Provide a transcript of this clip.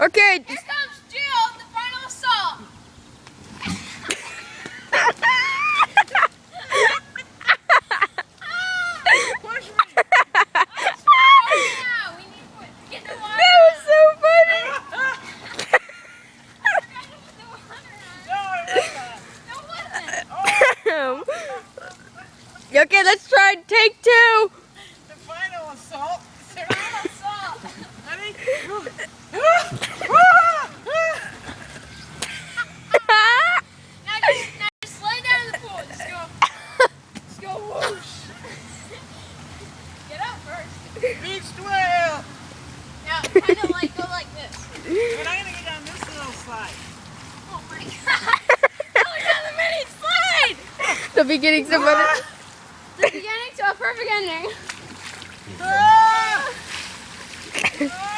Okay. Here comes Jill, the final assault. Push me! Oh, we need to get the water. That was so funny. No, Okay, let's try take two. the final assault. Final assault. Ready? Now just lay down in the pool. Just go whoosh. Get up first. Beached whale! Now kind of like go like this. But I'm gonna get down this little slide. Oh my god. Oh, we got the mini slide. The beginning, somebody. The beginning to a perfect ending. Ah! Ah!